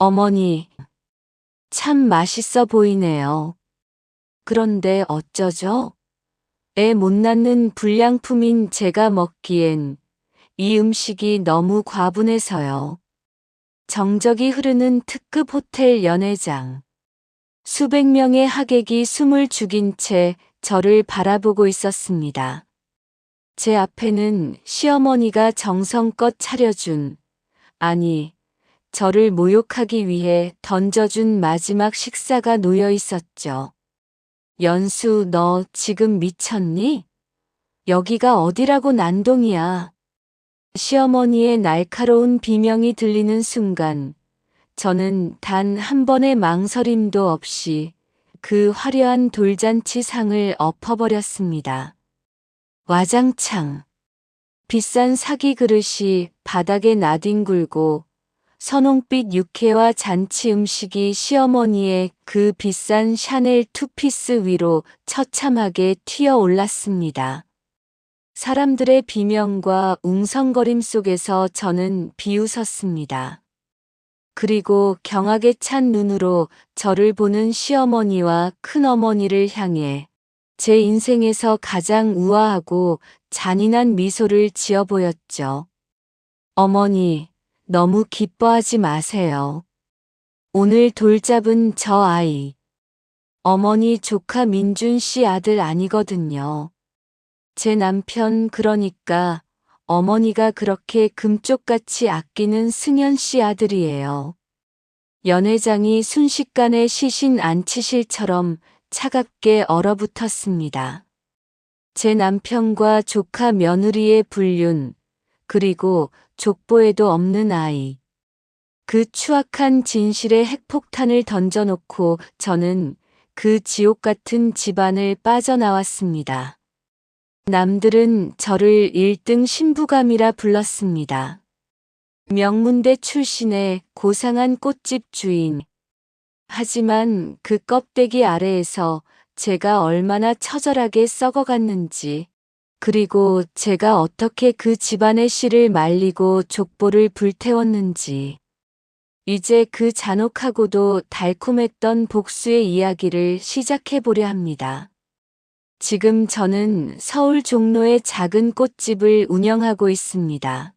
어머니, 참 맛있어 보이네요. 그런데 어쩌죠? 애 못 낳는 불량품인 제가 먹기엔 이 음식이 너무 과분해서요. 정적이 흐르는 특급 호텔 연회장. 수백 명의 하객이 숨을 죽인 채 저를 바라보고 있었습니다. 제 앞에는 시어머니가 정성껏 차려준, 아니, 저를 모욕하기 위해 던져준 마지막 식사가 놓여 있었죠. 연수, 너 지금 미쳤니? 여기가 어디라고 난동이야. 시어머니의 날카로운 비명이 들리는 순간, 저는 단 한 번의 망설임도 없이 그 화려한 돌잔치 상을 엎어버렸습니다. 와장창. 비싼 사기 그릇이 바닥에 나뒹굴고 선홍빛 육회와 잔치 음식이 시어머니의 그 비싼 샤넬 투피스 위로 처참하게 튀어 올랐습니다. 사람들의 비명과 웅성거림 속에서 저는 비웃었습니다. 그리고 경악에 찬 눈으로 저를 보는 시어머니와 큰어머니를 향해 제 인생에서 가장 우아하고 잔인한 미소를 지어 보였죠. 어머니, 너무 기뻐하지 마세요. 오늘 돌잡은 저 아이. 어머니 조카 민준 씨 아들 아니거든요. 제 남편, 그러니까 어머니가 그렇게 금쪽같이 아끼는 승현 씨 아들이에요. 연회장이 순식간에 시신 안치실처럼 차갑게 얼어붙었습니다. 제 남편과 조카 며느리의 불륜, 그리고 족보에도 없는 아이. 그 추악한 진실에 핵폭탄을 던져놓고 저는 그 지옥 같은 집안을 빠져나왔습니다. 남들은 저를 1등 신부감이라 불렀습니다. 명문대 출신의 고상한 꽃집 주인. 하지만 그 껍데기 아래에서 제가 얼마나 처절하게 썩어갔는지, 그리고 제가 어떻게 그 집안의 씨를 말리고 족보를 불태웠는지, 이제 그 잔혹하고도 달콤했던 복수의 이야기를 시작해보려 합니다. 지금 저는 서울 종로의 작은 꽃집을 운영하고 있습니다.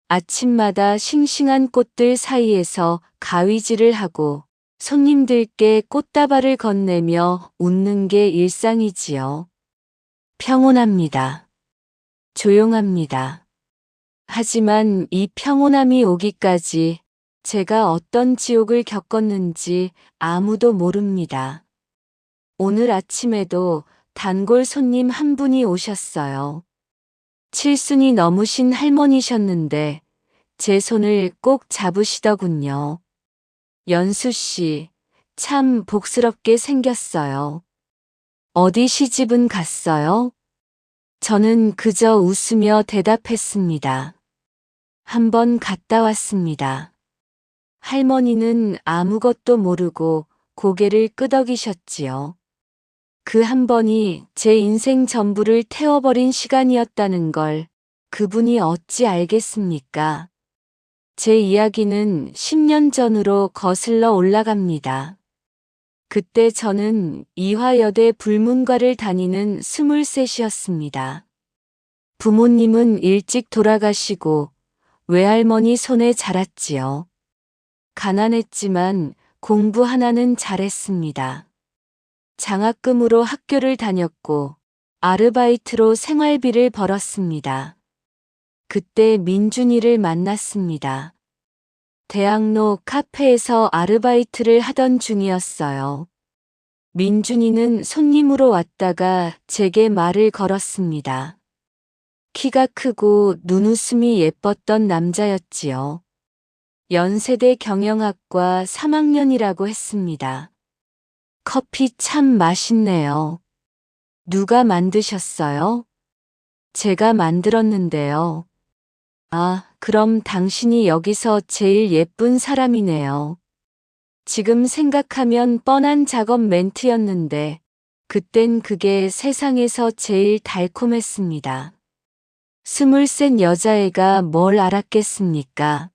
아침마다 싱싱한 꽃들 사이에서 가위질을 하고 손님들께 꽃다발을 건네며 웃는 게 일상이지요. 평온합니다. 조용합니다. 하지만 이 평온함이 오기까지 제가 어떤 지옥을 겪었는지 아무도 모릅니다. 오늘 아침에도 단골 손님 한 분이 오셨어요. 칠순이 넘으신 할머니셨는데 제 손을 꼭 잡으시더군요. 연수 씨, 참 복스럽게 생겼어요. 어디 시집은 갔어요? 저는 그저 웃으며 대답했습니다. 한번 갔다 왔습니다. 할머니는 아무것도 모르고 고개를 끄덕이셨지요. 그 한 번이 제 인생 전부를 태워버린 시간이었다는 걸 그분이 어찌 알겠습니까? 제 이야기는 10년 전으로 거슬러 올라갑니다. 그때 저는 이화여대 불문과를 다니는 23이었습니다. 부모님은 일찍 돌아가시고 외할머니 손에 자랐지요. 가난했지만 공부 하나는 잘했습니다. 장학금으로 학교를 다녔고 아르바이트로 생활비를 벌었습니다. 그때 민준이를 만났습니다. 대학로 카페에서 아르바이트를 하던 중이었어요. 민준이는 손님으로 왔다가 제게 말을 걸었습니다. 키가 크고 눈웃음이 예뻤던 남자였지요. 연세대 경영학과 3학년이라고 했습니다. 커피 참 맛있네요. 누가 만드셨어요? 제가 만들었는데요. 아, 그럼 당신이 여기서 제일 예쁜 사람이네요. 지금 생각하면 뻔한 작업 멘트였는데, 그땐 그게 세상에서 제일 달콤했습니다. 23 여자애가 뭘 알았겠습니까?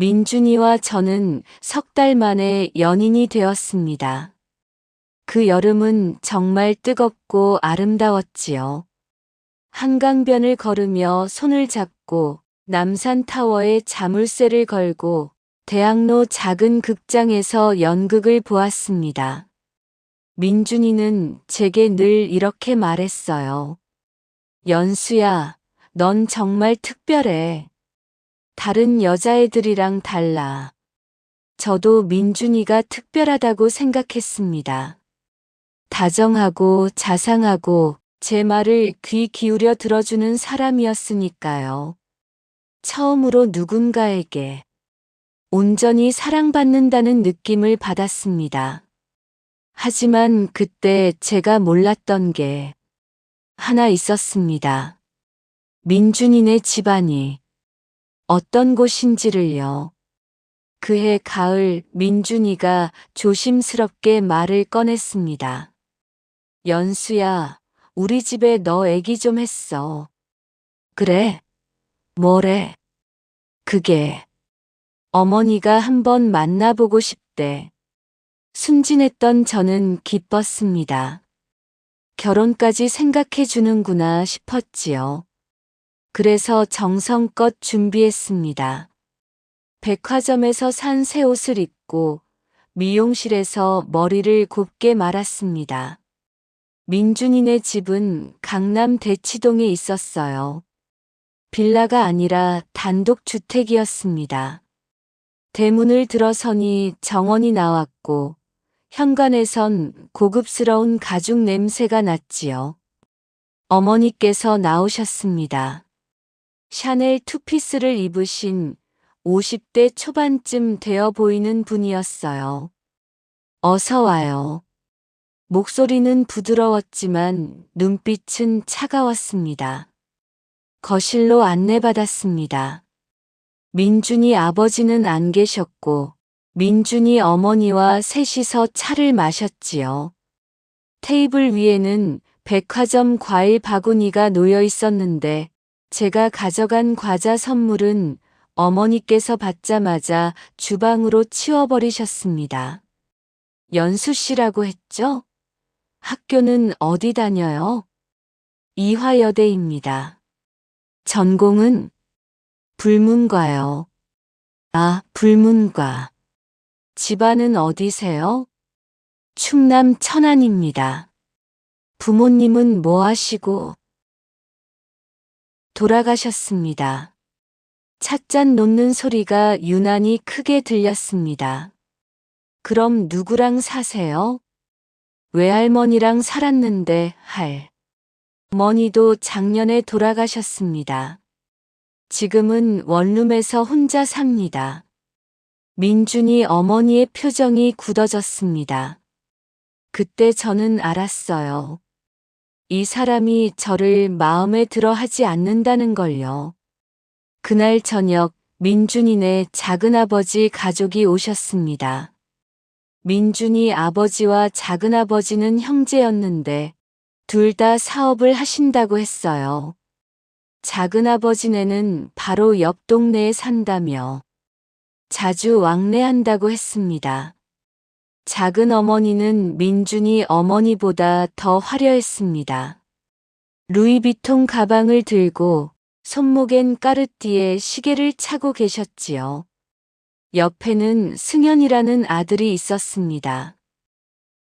민준이와 저는 석 달 만에 연인이 되었습니다. 그 여름은 정말 뜨겁고 아름다웠지요. 한강변을 걸으며 손을 잡고 남산타워에 자물쇠를 걸고 대학로 작은 극장에서 연극을 보았습니다. 민준이는 제게 늘 이렇게 말했어요. 연수야, 넌 정말 특별해. 다른 여자애들이랑 달라. 저도 민준이가 특별하다고 생각했습니다. 다정하고 자상하고 제 말을 귀 기울여 들어주는 사람이었으니까요. 처음으로 누군가에게 온전히 사랑받는다는 느낌을 받았습니다. 하지만 그때 제가 몰랐던 게 하나 있었습니다. 민준이네 집안이 어떤 곳인지를요. 그해 가을 민준이가 조심스럽게 말을 꺼냈습니다. 연수야, 우리 집에 너 애기 좀 했어. 그래? 뭐래? 그게 어머니가 한번 만나보고 싶대. 순진했던 저는 기뻤습니다. 결혼까지 생각해 주는구나 싶었지요. 그래서 정성껏 준비했습니다. 백화점에서 산 새 옷을 입고 미용실에서 머리를 곱게 말았습니다. 민준이네 집은 강남 대치동에 있었어요. 빌라가 아니라 단독주택이었습니다. 대문을 들어서니 정원이 나왔고 현관에선 고급스러운 가죽 냄새가 났지요. 어머니께서 나오셨습니다. 샤넬 투피스를 입으신 50대 초반쯤 되어 보이는 분이었어요. 어서 와요. 목소리는 부드러웠지만 눈빛은 차가웠습니다. 거실로 안내받았습니다. 민준이 아버지는 안 계셨고 민준이 어머니와 셋이서 차를 마셨지요. 테이블 위에는 백화점 과일 바구니가 놓여 있었는데 제가 가져간 과자 선물은 어머니께서 받자마자 주방으로 치워버리셨습니다. 연수 씨라고 했죠? 학교는 어디 다녀요? 이화여대입니다. 전공은? 불문과요. 아, 불문과. 집안은 어디세요? 충남 천안입니다. 부모님은 뭐 하시고? 돌아가셨습니다. 찻잔 놓는 소리가 유난히 크게 들렸습니다. 그럼 누구랑 사세요? 외할머니랑 살았는데 할머니도 작년에 돌아가셨습니다. 지금은 원룸에서 혼자 삽니다. 민준이 어머니의 표정이 굳어졌습니다. 그때 저는 알았어요. 이 사람이 저를 마음에 들어 하지 않는다는 걸요. 그날 저녁 민준이네 작은아버지 가족이 오셨습니다. 민준이 아버지와 작은아버지는 형제였는데 둘 다 사업을 하신다고 했어요. 작은아버지네는 바로 옆 동네에 산다며 자주 왕래한다고 했습니다. 작은어머니는 민준이 어머니보다 더 화려했습니다. 루이비통 가방을 들고 손목엔 까르띠에 시계를 차고 계셨지요. 옆에는 승현이라는 아들이 있었습니다.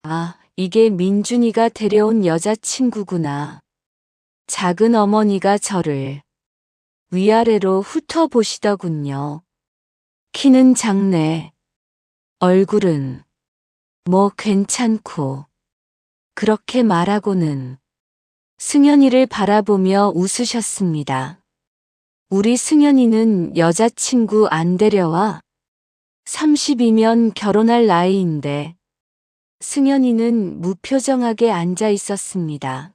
아, 이게 민준이가 데려온 여자친구구나. 작은 어머니가 저를 위아래로 훑어보시더군요. 키는 작네. 얼굴은 뭐 괜찮고. 그렇게 말하고는 승현이를 바라보며 웃으셨습니다. 우리 승현이는 여자친구 안 데려와? 30이면 결혼할 나이인데. 승현이는 무표정하게 앉아 있었습니다.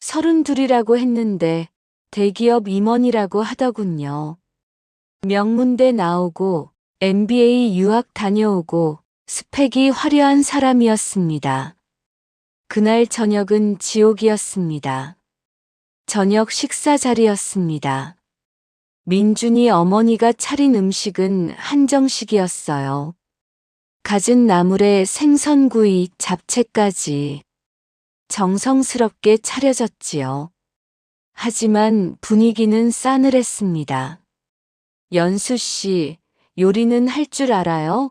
32이라고 했는데 대기업 임원이라고 하더군요. 명문대 나오고 MBA 유학 다녀오고 스펙이 화려한 사람이었습니다. 그날 저녁은 지옥이었습니다. 저녁 식사 자리였습니다. 민준이 어머니가 차린 음식은 한정식이었어요. 갖은 나물에 생선구이, 잡채까지 정성스럽게 차려졌지요. 하지만 분위기는 싸늘했습니다. 연수 씨, 요리는 할 줄 알아요?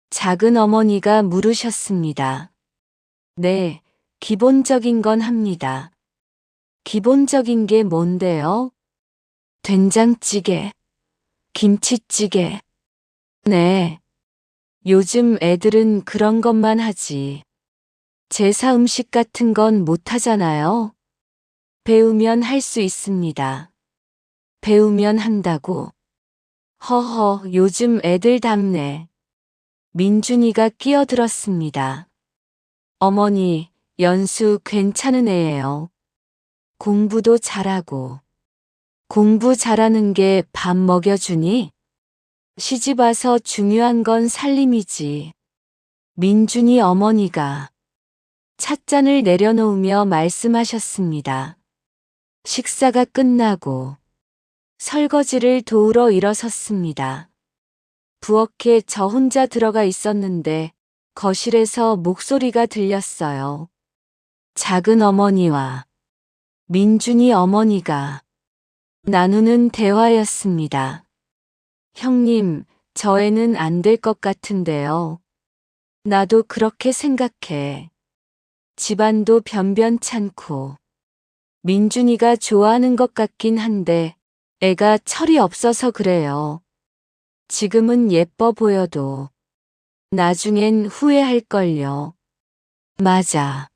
작은 어머니가 물으셨습니다. 네, 기본적인 건 합니다. 기본적인 게 뭔데요? 된장찌개, 김치찌개. 네, 요즘 애들은 그런 것만 하지. 제사 음식 같은 건 못하잖아요. 배우면 할 수 있습니다. 배우면 한다고. 허허, 요즘 애들답네. 민준이가 끼어들었습니다. 어머니, 연수 괜찮은 애예요. 공부도 잘하고. 공부 잘하는 게 밥 먹여주니? 시집 와서 중요한 건 살림이지. 민준이 어머니가 찻잔을 내려놓으며 말씀하셨습니다. 식사가 끝나고 설거지를 도우러 일어섰습니다. 부엌에 저 혼자 들어가 있었는데 거실에서 목소리가 들렸어요. 작은 어머니와 민준이 어머니가 나누는 대화였습니다. 형님, 저 애는 안 될 것 같은데요. 나도 그렇게 생각해. 집안도 변변찮고. 민준이가 좋아하는 것 같긴 한데 애가 철이 없어서 그래요. 지금은 예뻐 보여도 나중엔 후회할걸요. 맞아.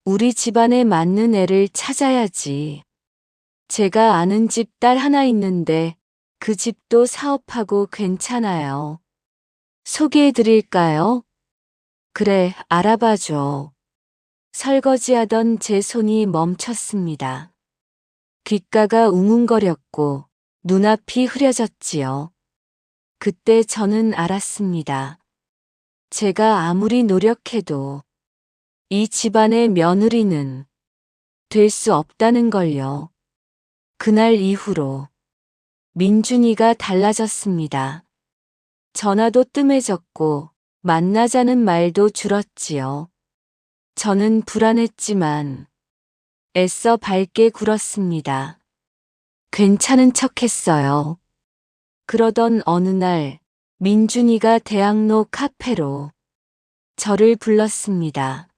우리 집안에 맞는 애를 찾아야지. 제가 아는 집 딸 하나 있는데 그 집도 사업하고 괜찮아요. 소개해드릴까요? 그래, 알아봐줘. 설거지하던 제 손이 멈췄습니다. 귓가가 웅웅거렸고 눈앞이 흐려졌지요. 그때 저는 알았습니다. 제가 아무리 노력해도 이 집안의 며느리는 될 수 없다는 걸요. 그날 이후로 민준이가 달라졌습니다. 전화도 뜸해졌고 만나자는 말도 줄었지요. 저는 불안했지만 애써 밝게 굴었습니다. 괜찮은 척했어요. 그러던 어느 날 민준이가 대학로 카페로 저를 불렀습니다.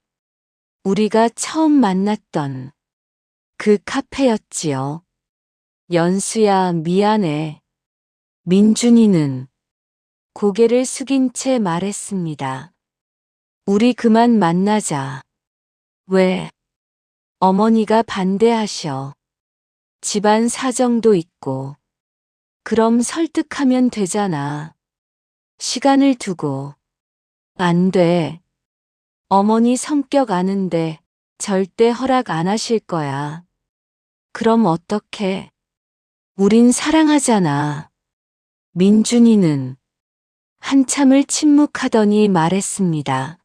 우리가 처음 만났던 그 카페였지요. 연수야, 미안해. 민준이는 고개를 숙인 채 말했습니다. 우리 그만 만나자. 왜? 어머니가 반대하셔. 집안 사정도 있고. 그럼 설득하면 되잖아. 시간을 두고. 안 돼. 어머니 성격 아는데 절대 허락 안 하실 거야. 그럼 어떡해? 우린 사랑하잖아. 민준이는 한참을 침묵하더니 말했습니다.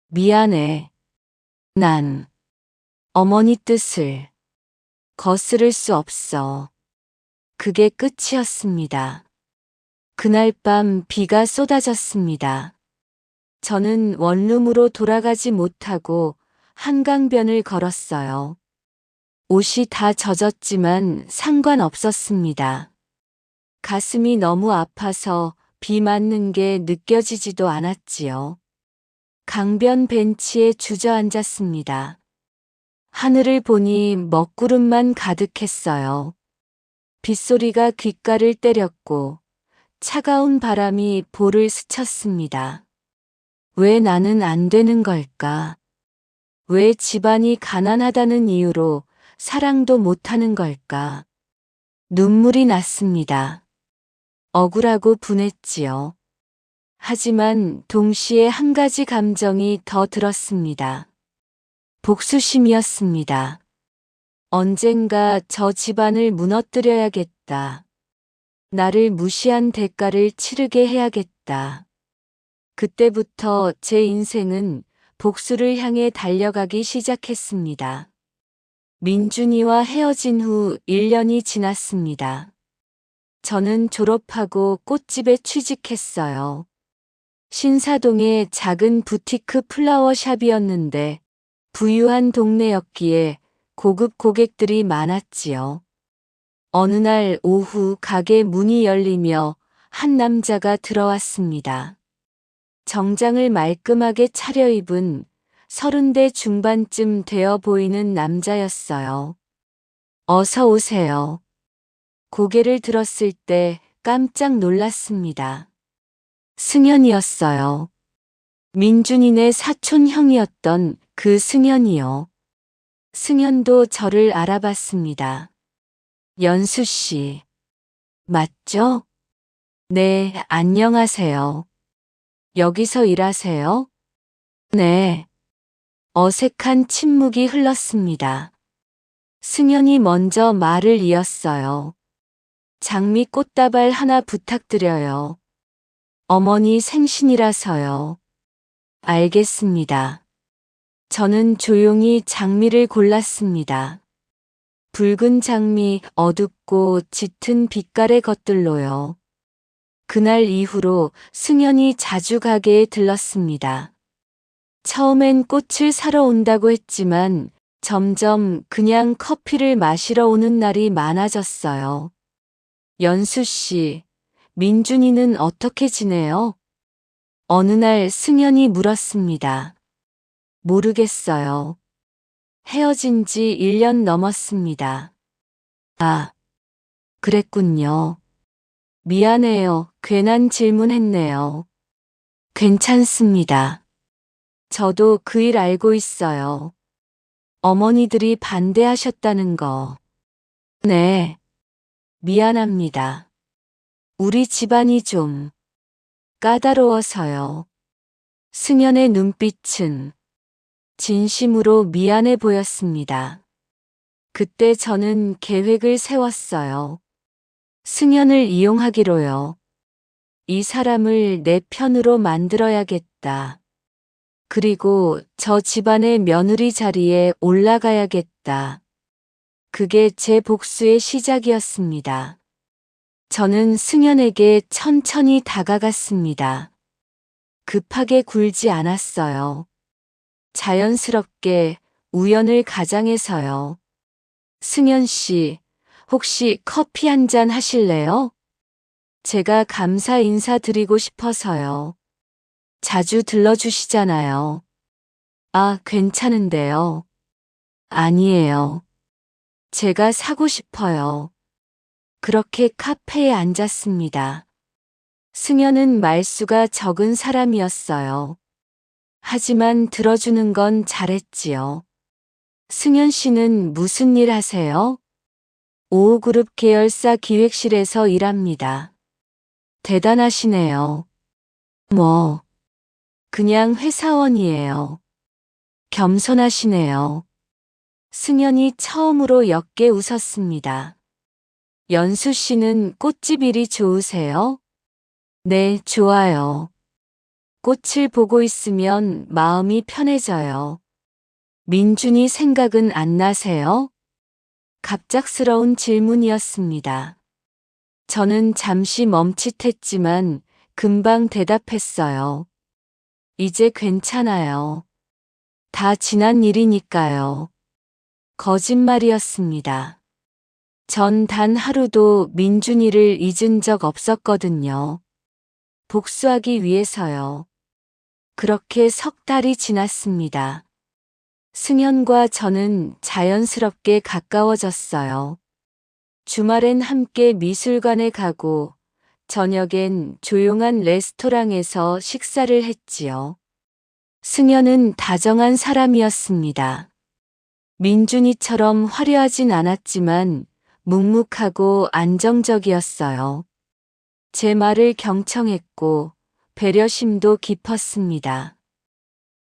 미안해. 난 어머니 뜻을 거스를 수 없어. 그게 끝이었습니다. 그날 밤 비가 쏟아졌습니다. 저는 원룸으로 돌아가지 못하고 한강변을 걸었어요. 옷이 다 젖었지만 상관없었습니다. 가슴이 너무 아파서 비 맞는 게 느껴지지도 않았지요. 강변 벤치에 주저앉았습니다. 하늘을 보니 먹구름만 가득했어요. 빗소리가 귓가를 때렸고 차가운 바람이 볼을 스쳤습니다. 왜 나는 안 되는 걸까? 왜 집안이 가난하다는 이유로 사랑도 못하는 걸까? 눈물이 났습니다. 억울하고 분했지요. 하지만 동시에 한 가지 감정이 더 들었습니다. 복수심이었습니다. 언젠가 저 집안을 무너뜨려야겠다. 나를 무시한 대가를 치르게 해야겠다. 그때부터 제 인생은 복수를 향해 달려가기 시작했습니다. 민준이와 헤어진 후 1년이 지났습니다. 저는 졸업하고 꽃집에 취직했어요. 신사동의 작은 부티크 플라워샵이었는데 부유한 동네였기에 고급 고객들이 많았지요. 어느 날 오후 가게 문이 열리며 한 남자가 들어왔습니다. 정장을 말끔하게 차려입은 30대 중반쯤 되어 보이는 남자였어요. 어서 오세요. 고개를 들었을 때 깜짝 놀랐습니다. 승현이었어요. 민준이네 사촌 형이었던 그 승현이요. 승현도 저를 알아봤습니다. 연수 씨. 맞죠? 네, 안녕하세요. 여기서 일하세요? 네. 어색한 침묵이 흘렀습니다. 승현이 먼저 말을 이었어요. 장미 꽃다발 하나 부탁드려요. 어머니 생신이라서요. 알겠습니다. 저는 조용히 장미를 골랐습니다. 붉은 장미, 어둡고 짙은 빛깔의 것들로요. 그날 이후로 승현이 자주 가게에 들렀습니다. 처음엔 꽃을 사러 온다고 했지만 점점 그냥 커피를 마시러 오는 날이 많아졌어요. 연수 씨, 민준이는 어떻게 지내요? 어느 날 승현이 물었습니다. 모르겠어요. 헤어진 지 1년 넘었습니다. 아, 그랬군요. 미안해요. 괜한 질문했네요. 괜찮습니다. 저도 그 일 알고 있어요. 어머니들이 반대하셨다는 거. 네. 미안합니다. 우리 집안이 좀 까다로워서요. 승현의 눈빛은 진심으로 미안해 보였습니다. 그때 저는 계획을 세웠어요. 승현을 이용하기로요. 이 사람을 내 편으로 만들어야겠다. 그리고 저 집안의 며느리 자리에 올라가야겠다. 그게 제 복수의 시작이었습니다. 저는 승현에게 천천히 다가갔습니다. 급하게 굴지 않았어요. 자연스럽게 우연을 가장해서요. 승현 씨, 혹시 커피 한 잔 하실래요? 제가 감사 인사드리고 싶어서요. 자주 들러주시잖아요. 아, 괜찮은데요. 아니에요. 제가 사고 싶어요. 그렇게 카페에 앉았습니다. 승현은 말수가 적은 사람이었어요. 하지만 들어주는 건 잘했지요. 승현 씨는 무슨 일 하세요? 오호그룹 계열사 기획실에서 일합니다. 대단하시네요. 뭐, 그냥 회사원이에요. 겸손하시네요. 승현이 처음으로 옅게 웃었습니다. 연수 씨는 꽃집 일이 좋으세요? 네, 좋아요. 꽃을 보고 있으면 마음이 편해져요. 민준이 생각은 안 나세요? 갑작스러운 질문이었습니다. 저는 잠시 멈칫했지만 금방 대답했어요. 이제 괜찮아요. 다 지난 일이니까요. 거짓말이었습니다. 전 단 하루도 민준이를 잊은 적 없었거든요. 복수하기 위해서요. 그렇게 석 달이 지났습니다. 승현과 저는 자연스럽게 가까워졌어요. 주말엔 함께 미술관에 가고 저녁엔 조용한 레스토랑에서 식사를 했지요. 승현은 다정한 사람이었습니다. 민준이처럼 화려하진 않았지만 묵묵하고 안정적이었어요. 제 말을 경청했고 배려심도 깊었습니다.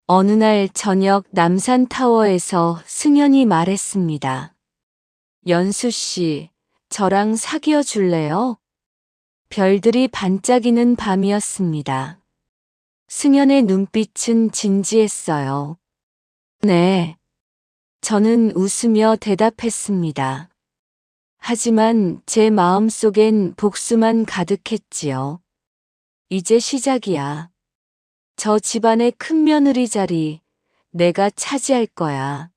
어느 날 저녁 남산타워에서 승현이 말했습니다. 연수 씨, 저랑 사귀어 줄래요? 별들이 반짝이는 밤이었습니다. 승현의 눈빛은 진지했어요. 네. 저는 웃으며 대답했습니다. 하지만 제 마음속엔 복수만 가득했지요. 이제 시작이야. 저 집안의 큰 며느리 자리 내가 차지할 거야.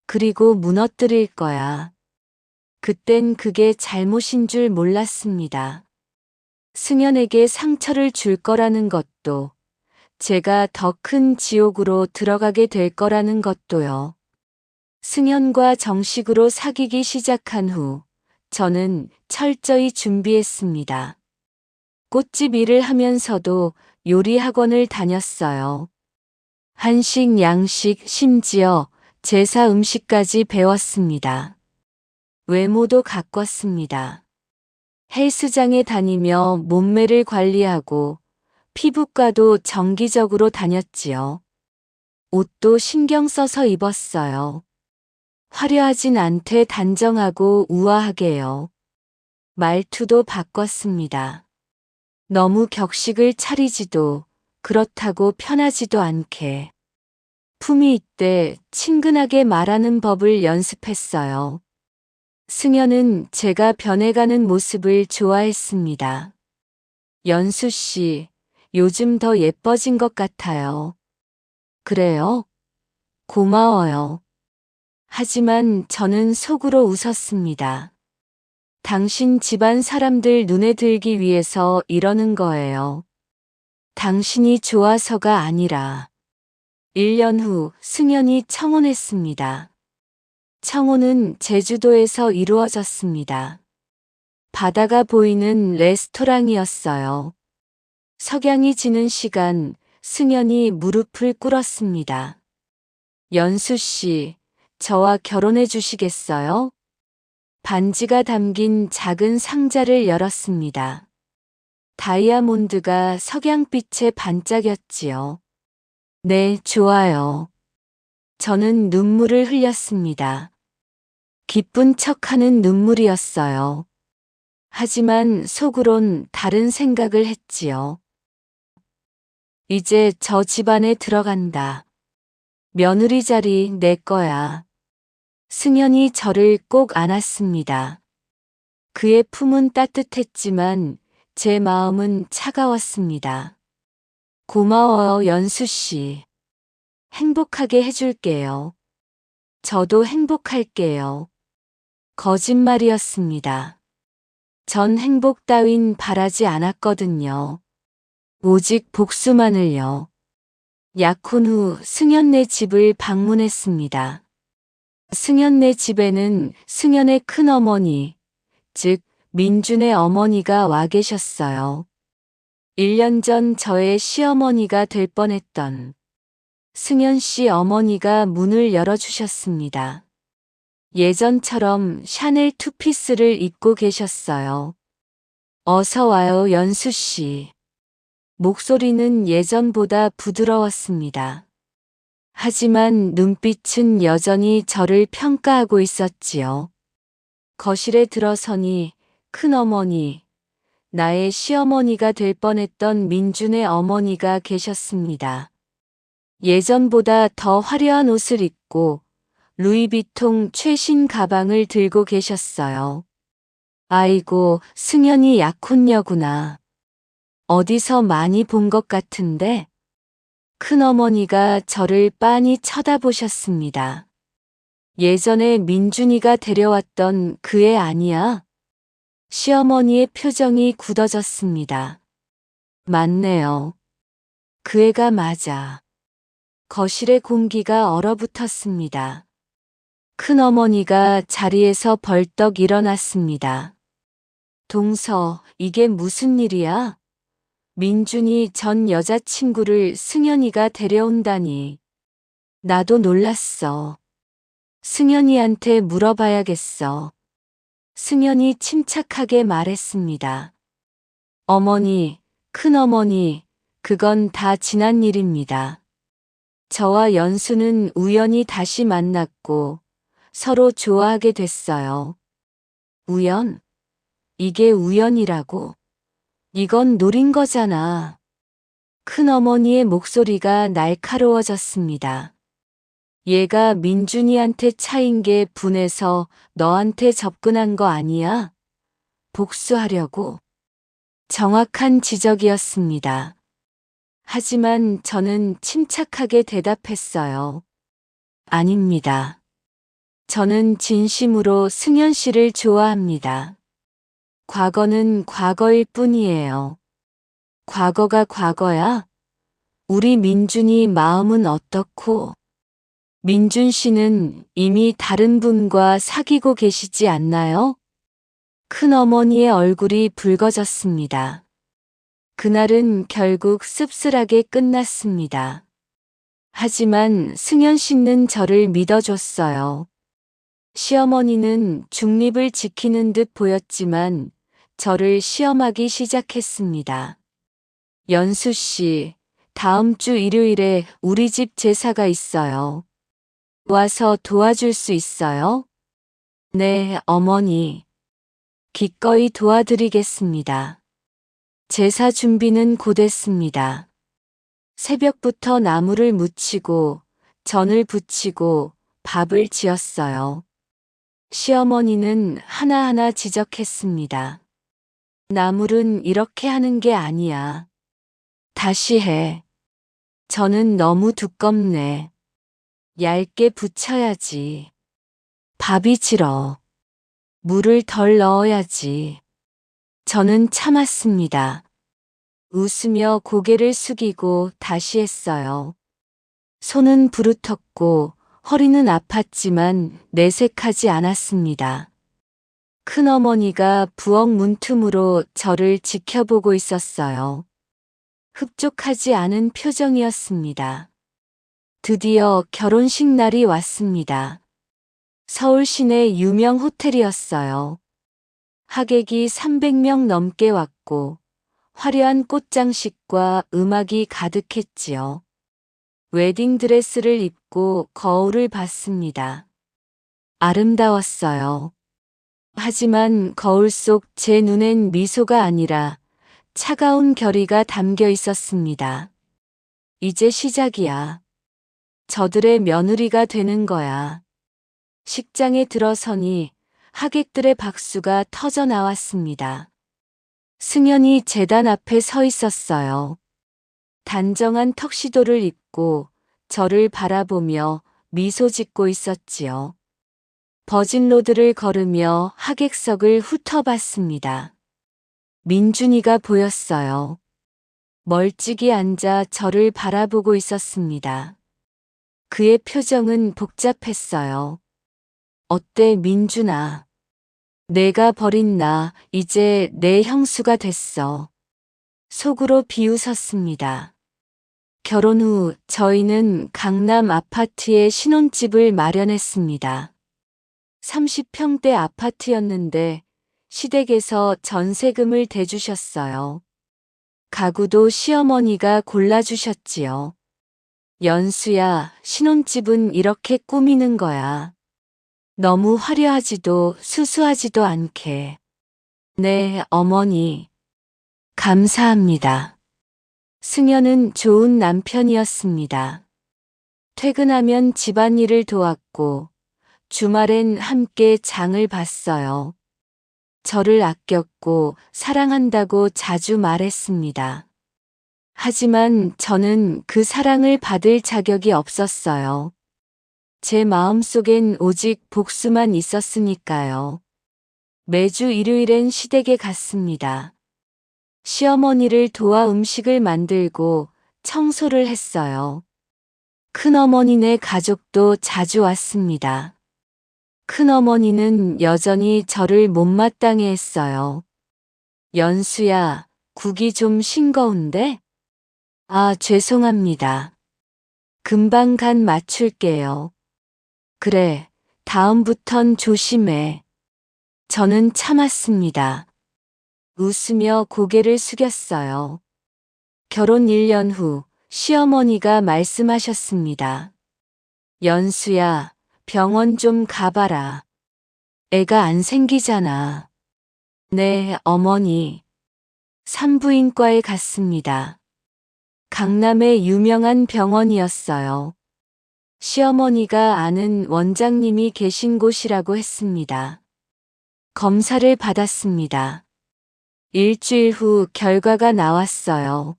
그리고 무너뜨릴 거야. 그땐 그게 잘못인 줄 몰랐습니다. 승연에게 상처를 줄 거라는 것도, 제가 더 큰 지옥으로 들어가게 될 거라는 것도요. 승연과 정식으로 사귀기 시작한 후, 저는 철저히 준비했습니다. 꽃집 일을 하면서도 요리 학원을 다녔어요. 한식, 양식, 심지어 제사 음식까지 배웠습니다. 외모도 가꿨습니다. 헬스장에 다니며 몸매를 관리하고 피부과도 정기적으로 다녔지요. 옷도 신경 써서 입었어요. 화려하진 않되 단정하고 우아하게요. 말투도 바꿨습니다. 너무 격식을 차리지도 그렇다고 편하지도 않게. 품위 있되 친근하게 말하는 법을 연습했어요. 승연은 제가 변해가는 모습을 좋아했습니다. 연수 씨, 요즘 더 예뻐진 것 같아요. 그래요? 고마워요. 하지만 저는 속으로 웃었습니다. 당신 집안 사람들 눈에 들기 위해서 이러는 거예요. 당신이 좋아서가 아니라. 1년 후 승연이 청혼했습니다. 청혼은 제주도에서 이루어졌습니다. 바다가 보이는 레스토랑이었어요. 석양이 지는 시간, 승연이 무릎을 꿇었습니다. 연수 씨, 저와 결혼해 주시겠어요? 반지가 담긴 작은 상자를 열었습니다. 다이아몬드가 석양빛에 반짝였지요. 네, 좋아요. 저는 눈물을 흘렸습니다. 기쁜 척하는 눈물이었어요. 하지만 속으론 다른 생각을 했지요. 이제 저 집안에 들어간다. 며느리 자리 내 거야. 승연이 저를 꼭 안았습니다. 그의 품은 따뜻했지만 제 마음은 차가웠습니다. 고마워요, 연수 씨. 행복하게 해줄게요. 저도 행복할게요. 거짓말이었습니다. 전 행복 따윈 바라지 않았거든요. 오직 복수만을요. 약혼 후 승연네 집을 방문했습니다. 승연네 집에는 승연의 큰어머니, 즉 민준의 어머니가 와 계셨어요. 1년 전 저의 시어머니가 될 뻔했던 승연 씨 어머니가 문을 열어주셨습니다. 예전처럼 샤넬 투피스를 입고 계셨어요. 어서 와요, 연수 씨. 목소리는 예전보다 부드러웠습니다. 하지만 눈빛은 여전히 저를 평가하고 있었지요. 거실에 들어서니 큰어머니, 나의 시어머니가 될 뻔했던 민준의 어머니가 계셨습니다. 예전보다 더 화려한 옷을 입고 루이비통 최신 가방을 들고 계셨어요. 아이고, 승연이 약혼녀구나. 어디서 많이 본 것 같은데? 큰어머니가 저를 빤히 쳐다보셨습니다. 예전에 민준이가 데려왔던 그 애 아니야? 시어머니의 표정이 굳어졌습니다. 맞네요. 그 애가 맞아. 거실의 공기가 얼어붙었습니다. 큰어머니가 자리에서 벌떡 일어났습니다. 동서, 이게 무슨 일이야? 민준이 전 여자친구를 승연이가 데려온다니. 나도 놀랐어. 승연이한테 물어봐야겠어. 승연이 침착하게 말했습니다. 어머니, 큰어머니, 그건 다 지난 일입니다. 저와 연수는 우연히 다시 만났고 서로 좋아하게 됐어요. 우연? 이게 우연이라고? 이건 노린 거잖아. 큰어머니의 목소리가 날카로워졌습니다. 얘가 민준이한테 차인 게 분해서 너한테 접근한 거 아니야? 복수하려고. 정확한 지적이었습니다. 하지만 저는 침착하게 대답했어요. 아닙니다. 저는 진심으로 승연 씨를 좋아합니다. 과거는 과거일 뿐이에요. 과거가 과거야? 우리 민준이 마음은 어떻고? 민준 씨는 이미 다른 분과 사귀고 계시지 않나요? 큰어머니의 얼굴이 붉어졌습니다. 그날은 결국 씁쓸하게 끝났습니다. 하지만 승연 씨는 저를 믿어줬어요. 시어머니는 중립을 지키는 듯 보였지만 저를 시험하기 시작했습니다. 연수 씨, 다음 주 일요일에 우리 집 제사가 있어요. 와서 도와줄 수 있어요? 네, 어머니. 기꺼이 도와드리겠습니다. 제사 준비는 곧했습니다. 새벽부터 나무를 묻히고 전을 부치고 밥을 지었어요. 시어머니는 하나하나 지적했습니다. 나물은 이렇게 하는 게 아니야. 다시 해. 저는 너무 두껍네. 얇게 부쳐야지. 밥이 질어. 물을 덜 넣어야지. 저는 참았습니다. 웃으며 고개를 숙이고 다시 했어요. 손은 부르텄고 허리는 아팠지만 내색하지 않았습니다. 큰어머니가 부엌 문틈으로 저를 지켜보고 있었어요. 흡족하지 않은 표정이었습니다. 드디어 결혼식 날이 왔습니다. 서울 시내 유명 호텔이었어요. 하객이 300명 넘게 왔고 화려한 꽃장식과 음악이 가득했지요. 웨딩드레스를 입고 거울을 봤습니다. 아름다웠어요. 하지만 거울 속 제 눈엔 미소가 아니라 차가운 결의가 담겨 있었습니다. 이제 시작이야. 저들의 며느리가 되는 거야. 식장에 들어서니 하객들의 박수가 터져 나왔습니다. 승연이 제단 앞에 서 있었어요. 단정한 턱시도를 입고 저를 바라보며 미소 짓고 있었지요. 버진로드를 걸으며 하객석을 훑어봤습니다. 민준이가 보였어요. 멀찍이 앉아 저를 바라보고 있었습니다. 그의 표정은 복잡했어요. 어때, 민준아? 내가 버린 나 이제 내 형수가 됐어. 속으로 비웃었습니다. 결혼 후 저희는 강남 아파트에 신혼집을 마련했습니다. 30평대 아파트였는데 시댁에서 전세금을 대주셨어요. 가구도 시어머니가 골라주셨지요. 연수야, 신혼집은 이렇게 꾸미는 거야. 너무 화려하지도 수수하지도 않게. 네, 어머니. 감사합니다. 승연은 좋은 남편이었습니다. 퇴근하면 집안일을 도왔고 주말엔 함께 장을 봤어요. 저를 아꼈고 사랑한다고 자주 말했습니다. 하지만 저는 그 사랑을 받을 자격이 없었어요. 제 마음속엔 오직 복수만 있었으니까요. 매주 일요일엔 시댁에 갔습니다. 시어머니를 도와 음식을 만들고 청소를 했어요. 큰어머니네 가족도 자주 왔습니다. 큰어머니는 여전히 저를 못마땅해 했어요. 연수야, 국이 좀 싱거운데? 아, 죄송합니다. 금방 간 맞출게요. 그래, 다음부턴 조심해. 저는 참았습니다. 웃으며 고개를 숙였어요. 결혼 1년 후 시어머니가 말씀하셨습니다. 연수야, 병원 좀 가봐라. 애가 안 생기잖아. 네, 어머니. 산부인과에 갔습니다. 강남의 유명한 병원이었어요. 시어머니가 아는 원장님이 계신 곳이라고 했습니다. 검사를 받았습니다. 일주일 후 결과가 나왔어요.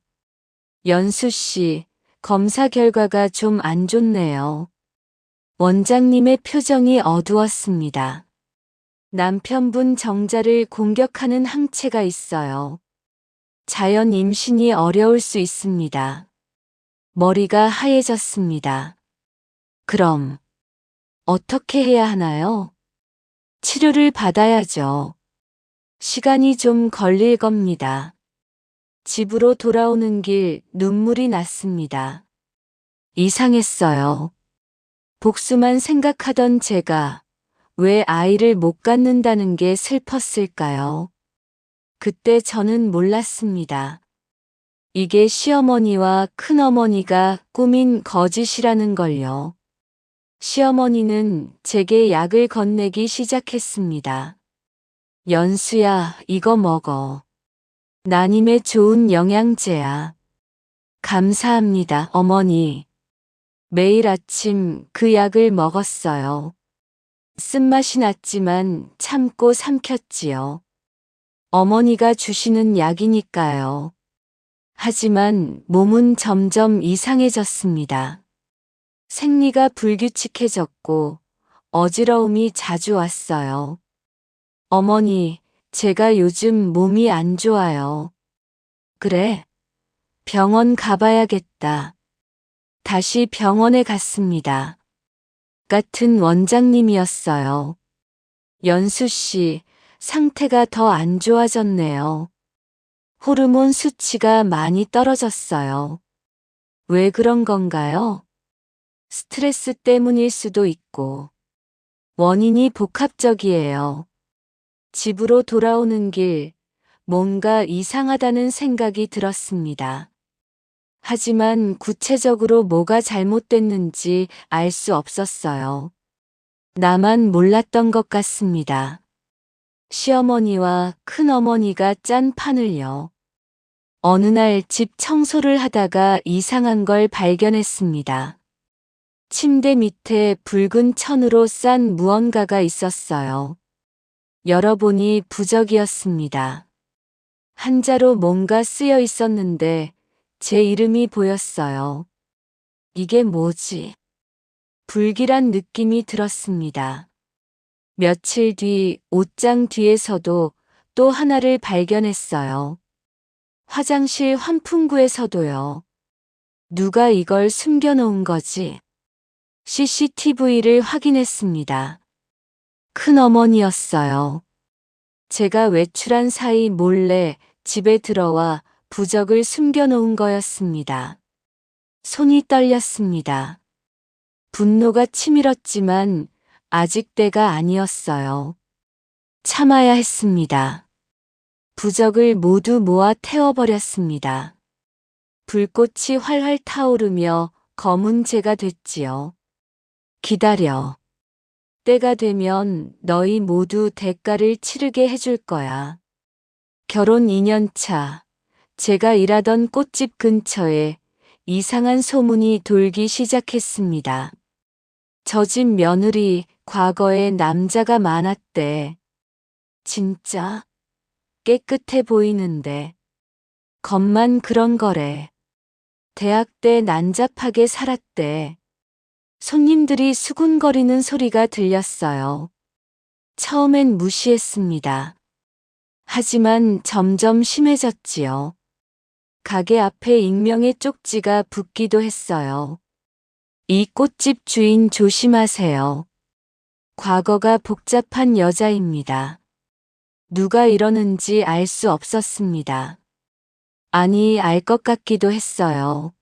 연수 씨, 검사 결과가 좀 안 좋네요. 원장님의 표정이 어두웠습니다. 남편분 정자를 공격하는 항체가 있어요. 자연 임신이 어려울 수 있습니다. 머리가 하얘졌습니다. 그럼 어떻게 해야 하나요? 치료를 받아야죠. 시간이 좀 걸릴 겁니다. 집으로 돌아오는 길 눈물이 났습니다. 이상했어요. 복수만 생각하던 제가 왜 아이를 못 갖는다는 게 슬펐을까요? 그때 저는 몰랐습니다. 이게 시어머니와 큰어머니가 꾸민 거짓이라는 걸요. 시어머니는 제게 약을 건네기 시작했습니다. 연수야, 이거 먹어. 나님의 좋은 영양제야. 감사합니다, 어머니. 매일 아침 그 약을 먹었어요. 쓴맛이 났지만 참고 삼켰지요. 어머니가 주시는 약이니까요. 하지만 몸은 점점 이상해졌습니다. 생리가 불규칙해졌고 어지러움이 자주 왔어요. 어머니, 제가 요즘 몸이 안 좋아요. 그래? 병원 가봐야겠다. 다시 병원에 갔습니다. 같은 원장님이었어요. 연수 씨, 상태가 더 안 좋아졌네요. 호르몬 수치가 많이 떨어졌어요. 왜 그런 건가요? 스트레스 때문일 수도 있고. 원인이 복합적이에요. 집으로 돌아오는 길, 뭔가 이상하다는 생각이 들었습니다. 하지만 구체적으로 뭐가 잘못됐는지 알 수 없었어요. 나만 몰랐던 것 같습니다. 시어머니와 큰어머니가 짠 판을요. 어느 날 집 청소를 하다가 이상한 걸 발견했습니다. 침대 밑에 붉은 천으로 싼 무언가가 있었어요. 열어보니 부적이었습니다. 한자로 뭔가 쓰여 있었는데 제 이름이 보였어요. 이게 뭐지? 불길한 느낌이 들었습니다. 며칠 뒤 옷장 뒤에서도 또 하나를 발견했어요. 화장실 환풍구에서도요. 누가 이걸 숨겨놓은 거지? CCTV를 확인했습니다. 큰어머니였어요. 제가 외출한 사이 몰래 집에 들어와 부적을 숨겨놓은 거였습니다. 손이 떨렸습니다. 분노가 치밀었지만 아직 때가 아니었어요. 참아야 했습니다. 부적을 모두 모아 태워버렸습니다. 불꽃이 활활 타오르며 검은 재가 됐지요. 기다려. 때가 되면 너희 모두 대가를 치르게 해줄 거야. 결혼 2년 차, 제가 일하던 꽃집 근처에 이상한 소문이 돌기 시작했습니다. 저 집 며느리 과거에 남자가 많았대. 진짜? 깨끗해 보이는데. 겉만 그런 거래. 대학 때 난잡하게 살았대. 손님들이 수군거리는 소리가 들렸어요. 처음엔 무시했습니다. 하지만 점점 심해졌지요. 가게 앞에 익명의 쪽지가 붙기도 했어요. 이 꽃집 주인 조심하세요. 과거가 복잡한 여자입니다. 누가 이러는지 알 수 없었습니다. 아니, 알 것 같기도 했어요.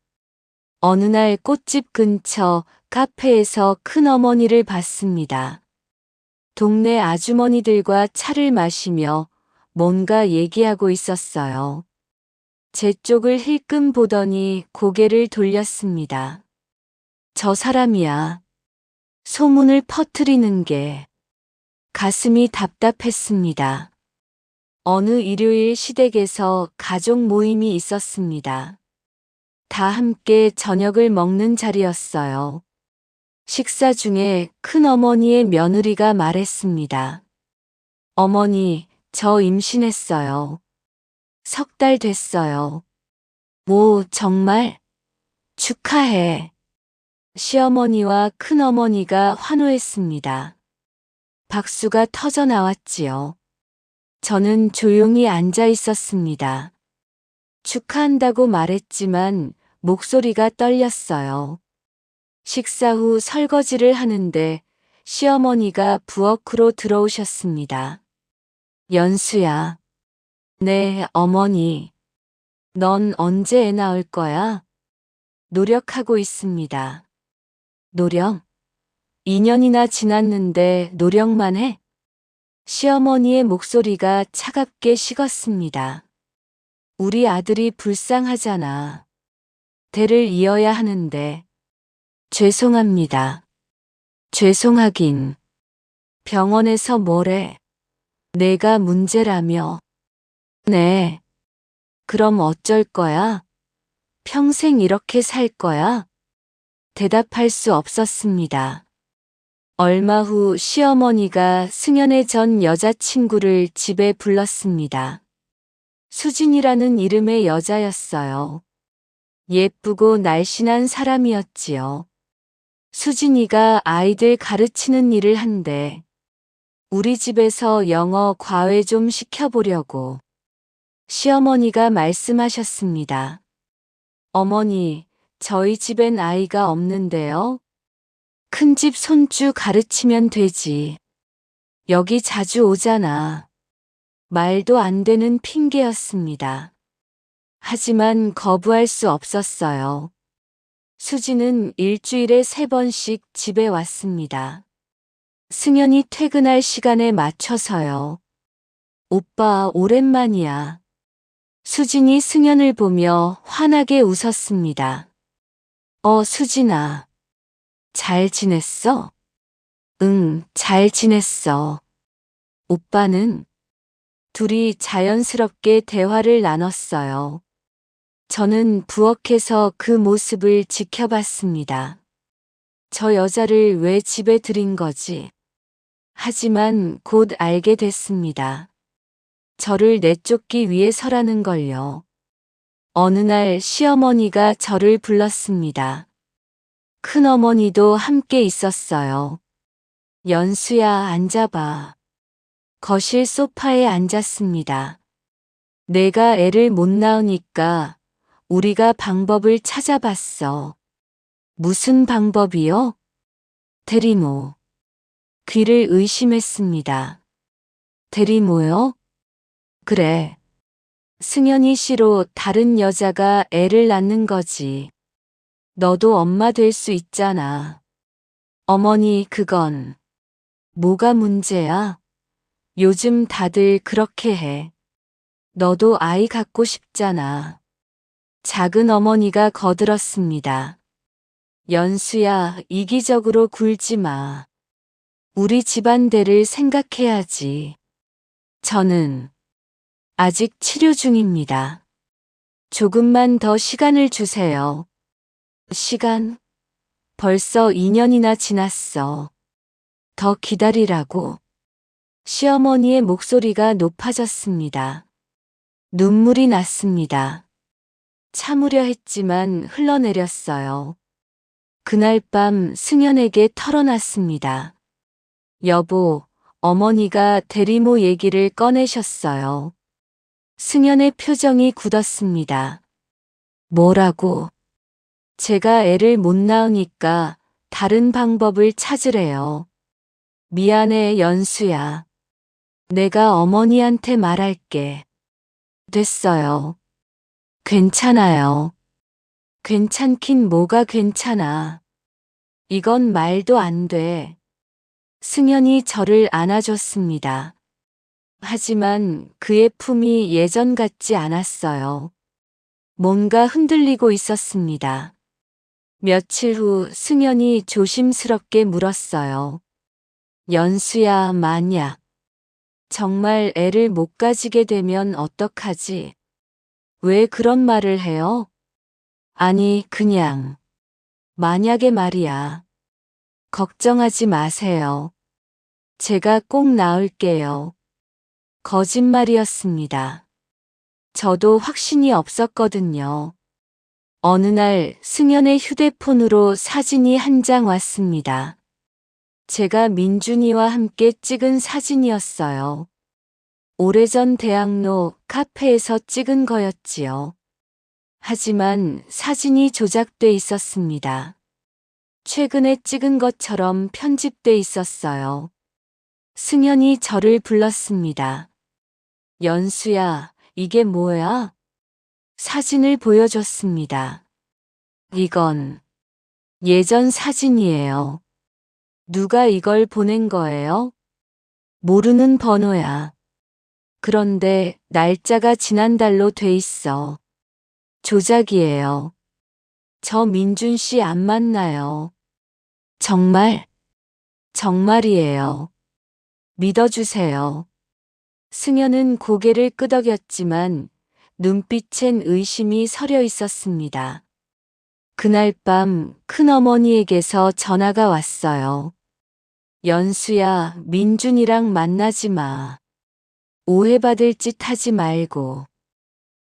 어느 날 꽃집 근처 카페에서 큰어머니를 봤습니다. 동네 아주머니들과 차를 마시며 뭔가 얘기하고 있었어요. 제 쪽을 힐끔 보더니 고개를 돌렸습니다. 저 사람이야. 소문을 퍼뜨리는 게. 가슴이 답답했습니다. 어느 일요일 시댁에서 가족 모임이 있었습니다. 다 함께 저녁을 먹는 자리였어요. 식사 중에 큰어머니의 며느리가 말했습니다. 어머니, 저 임신했어요. 3달 됐어요. 오, 정말? 축하해. 시어머니와 큰어머니가 환호했습니다. 박수가 터져 나왔지요. 저는 조용히 앉아 있었습니다. 축하한다고 말했지만 목소리가 떨렸어요. 식사 후 설거지를 하는데 시어머니가 부엌으로 들어오셨습니다. 연수야. 네, 어머니. 넌 언제 애 낳을 거야? 노력하고 있습니다. 노력? 2년이나 지났는데 노력만 해? 시어머니의 목소리가 차갑게 식었습니다. 우리 아들이 불쌍하잖아. 대를 이어야 하는데. 죄송합니다. 죄송하긴. 병원에서 뭐래? 내가 문제라며. 네. 그럼 어쩔 거야? 평생 이렇게 살 거야? 대답할 수 없었습니다. 얼마 후 시어머니가 승연의 전 여자친구를 집에 불렀습니다. 수진이라는 이름의 여자였어요. 예쁘고 날씬한 사람이었지요. 수진이가 아이들 가르치는 일을 한대. 우리 집에서 영어 과외 좀 시켜보려고. 시어머니가 말씀하셨습니다. 어머니, 저희 집엔 아이가 없는데요. 큰집 손주 가르치면 되지. 여기 자주 오잖아. 말도 안 되는 핑계였습니다. 하지만 거부할 수 없었어요. 수지는 일주일에 3번씩 집에 왔습니다. 승연이 퇴근할 시간에 맞춰서요. 오빠, 오랜만이야. 수진이 승연을 보며 환하게 웃었습니다. 수진아. 잘 지냈어? 응, 잘 지냈어. 오빠는? 둘이 자연스럽게 대화를 나눴어요. 저는 부엌에서 그 모습을 지켜봤습니다. 저 여자를 왜 집에 들인 거지? 하지만 곧 알게 됐습니다. 저를 내쫓기 위해서라는 걸요. 어느 날 시어머니가 저를 불렀습니다. 큰어머니도 함께 있었어요. 연수야, 앉아봐. 거실 소파에 앉았습니다. 내가 애를 못 낳으니까 우리가 방법을 찾아봤어. 무슨 방법이요? 대리모. 귀를 의심했습니다. 대리모요? 그래. 승연이 씨로 다른 여자가 애를 낳는 거지. 너도 엄마 될 수 있잖아. 어머니, 그건. 뭐가 문제야? 요즘 다들 그렇게 해. 너도 아이 갖고 싶잖아. 작은 어머니가 거들었습니다. 연수야, 이기적으로 굴지 마. 우리 집안대를 생각해야지. 저는 아직 치료 중입니다. 조금만 더 시간을 주세요. 시간? 벌써 2년이나 지났어. 더 기다리라고. 시어머니의 목소리가 높아졌습니다. 눈물이 났습니다. 참으려 했지만 흘러내렸어요. 그날 밤 승연에게 털어놨습니다. 여보, 어머니가 대리모 얘기를 꺼내셨어요. 승연의 표정이 굳었습니다. 뭐라고? 제가 애를 못 낳으니까 다른 방법을 찾으래요. 미안해, 연수야. 내가 어머니한테 말할게. 됐어요. 괜찮아요. 괜찮긴 뭐가 괜찮아. 이건 말도 안 돼. 승연이 저를 안아줬습니다. 하지만 그의 품이 예전 같지 않았어요. 뭔가 흔들리고 있었습니다. 며칠 후 승연이 조심스럽게 물었어요. 연수야, 만약 정말 애를 못 가지게 되면 어떡하지? 왜 그런 말을 해요? 아니, 그냥 만약에 말이야. 걱정하지 마세요. 제가 꼭 나을게요. 거짓말이었습니다. 저도 확신이 없었거든요. 어느 날 승연의 휴대폰으로 사진이 한 장 왔습니다. 제가 민준이와 함께 찍은 사진이었어요. 오래전 대학로 카페에서 찍은 거였지요. 하지만 사진이 조작돼 있었습니다. 최근에 찍은 것처럼 편집돼 있었어요. 승연이 저를 불렀습니다. 연수야, 이게 뭐야? 사진을 보여줬습니다. 이건 예전 사진이에요. 누가 이걸 보낸 거예요? 모르는 번호야. 그런데 날짜가 지난달로 돼 있어. 조작이에요. 저 민준 씨 안 만나요. 정말? 정말이에요. 믿어주세요. 승연은 고개를 끄덕였지만 눈빛엔 의심이 서려 있었습니다. 그날 밤 큰어머니에게서 전화가 왔어요. 연수야, 민준이랑 만나지 마. 오해받을 짓 하지 말고.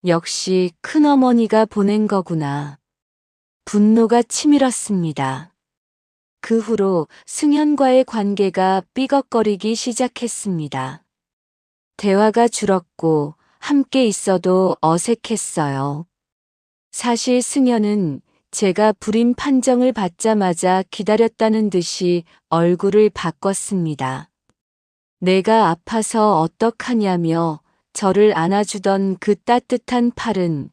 역시 큰어머니가 보낸 거구나. 분노가 치밀었습니다. 그 후로 승현과의 관계가 삐걱거리기 시작했습니다. 대화가 줄었고 함께 있어도 어색했어요. 사실 승현은 제가 불임 판정을 받자마자 기다렸다는 듯이 얼굴을 바꿨습니다. 내가 아파서 어떡하냐며 저를 안아주던 그 따뜻한 팔은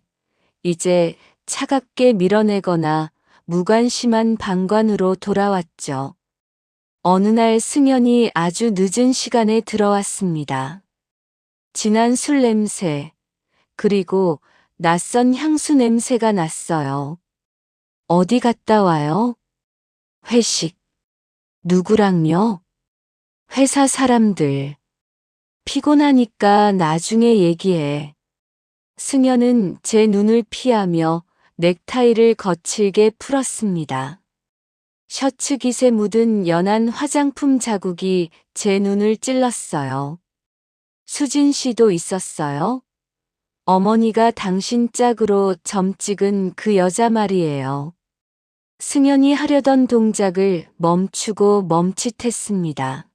이제 차갑게 밀어내거나 무관심한 방관으로 돌아왔죠. 어느 날 승연이 아주 늦은 시간에 들어왔습니다. 진한 술 냄새, 그리고 낯선 향수 냄새가 났어요. 어디 갔다 와요? 회식. 누구랑요? 회사 사람들. 피곤하니까 나중에 얘기해. 승연은 제 눈을 피하며 넥타이를 거칠게 풀었습니다. 셔츠 깃에 묻은 연한 화장품 자국이 제 눈을 찔렀어요. 수진 씨도 있었어요? 어머니가 당신 짝으로 점 찍은 그 여자 말이에요. 승연이 하려던 동작을 멈추고 멈칫했습니다.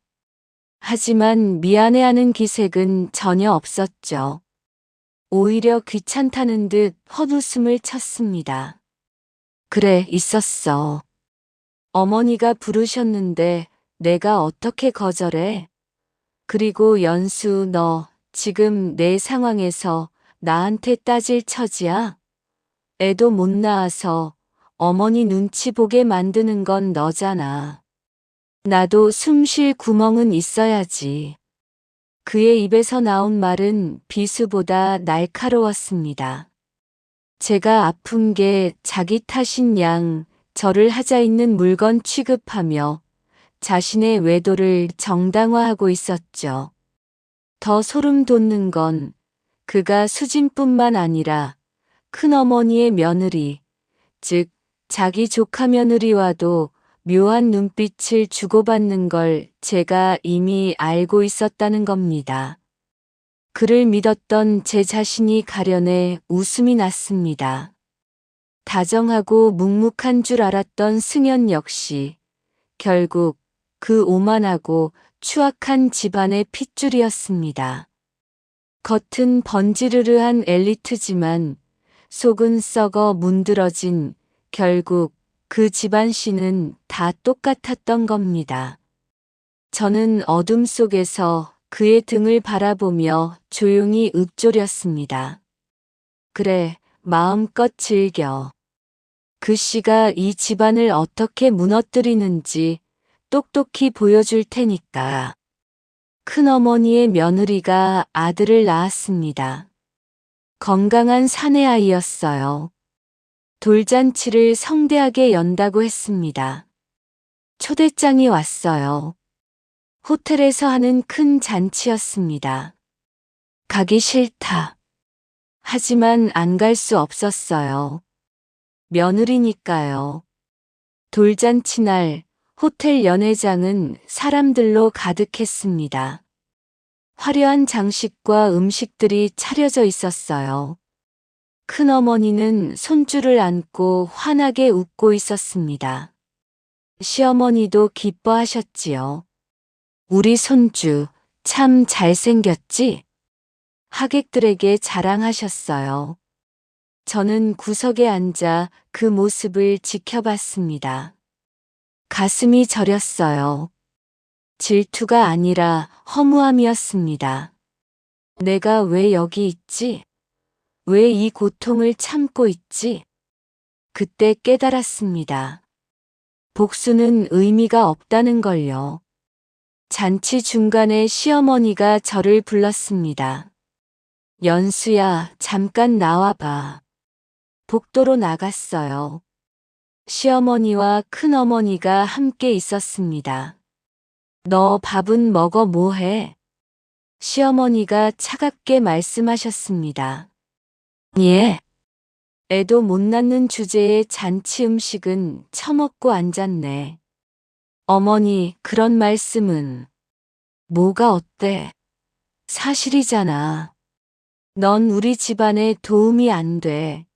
하지만 미안해하는 기색은 전혀 없었죠. 오히려 귀찮다는 듯 헛웃음을 쳤습니다. 그래, 있었어. 어머니가 부르셨는데 내가 어떻게 거절해? 그리고 연수, 너 지금 내 상황에서 나한테 따질 처지야? 애도 못 낳아서 어머니 눈치 보게 만드는 건 너잖아. 나도 숨 쉴 구멍은 있어야지. 그의 입에서 나온 말은 비수보다 날카로웠습니다. 제가 아픈 게 자기 탓인 양 저를 하자 있는 물건 취급하며 자신의 외도를 정당화하고 있었죠. 더 소름 돋는 건 그가 수진뿐만 아니라 큰어머니의 며느리, 즉 자기 조카 며느리와도 묘한 눈빛을 주고받는 걸 제가 이미 알고 있었다는 겁니다. 그를 믿었던 제 자신이 가련해 웃음이 났습니다. 다정하고 묵묵한 줄 알았던 승연 역시 결국 그 오만하고 추악한 집안의 핏줄이었습니다. 겉은 번지르르한 엘리트지만 속은 썩어 문드러진 결국 그 집안 씨는 다 똑같았던 겁니다. 저는 어둠 속에서 그의 등을 바라보며 조용히 읊조렸습니다. 그래, 마음껏 즐겨. 그 씨가 이 집안을 어떻게 무너뜨리는지 똑똑히 보여줄 테니까. 큰어머니의 며느리가 아들을 낳았습니다. 건강한 사내아이였어요. 돌잔치를 성대하게 연다고 했습니다. 초대장이 왔어요. 호텔에서 하는 큰 잔치였습니다. 가기 싫다. 하지만 안 갈 수 없었어요. 며느리니까요. 돌잔치 날 호텔 연회장은 사람들로 가득했습니다. 화려한 장식과 음식들이 차려져 있었어요. 큰어머니는 손주를 안고 환하게 웃고 있었습니다. 시어머니도 기뻐하셨지요. 우리 손주 참 잘생겼지? 하객들에게 자랑하셨어요. 저는 구석에 앉아 그 모습을 지켜봤습니다. 가슴이 저렸어요. 질투가 아니라 허무함이었습니다. 내가 왜 여기 있지? 왜 이 고통을 참고 있지? 그때 깨달았습니다. 복수는 의미가 없다는 걸요. 잔치 중간에 시어머니가 저를 불렀습니다. 연수야, 잠깐 나와봐. 복도로 나갔어요. 시어머니와 큰어머니가 함께 있었습니다. 너 밥은 먹어 뭐해? 시어머니가 차갑게 말씀하셨습니다. 예. 애도 못 낳는 주제에 잔치 음식은 처먹고 앉았네. 어머니, 그런 말씀은. 뭐가 어때? 사실이잖아. 넌 우리 집안에 도움이 안 돼.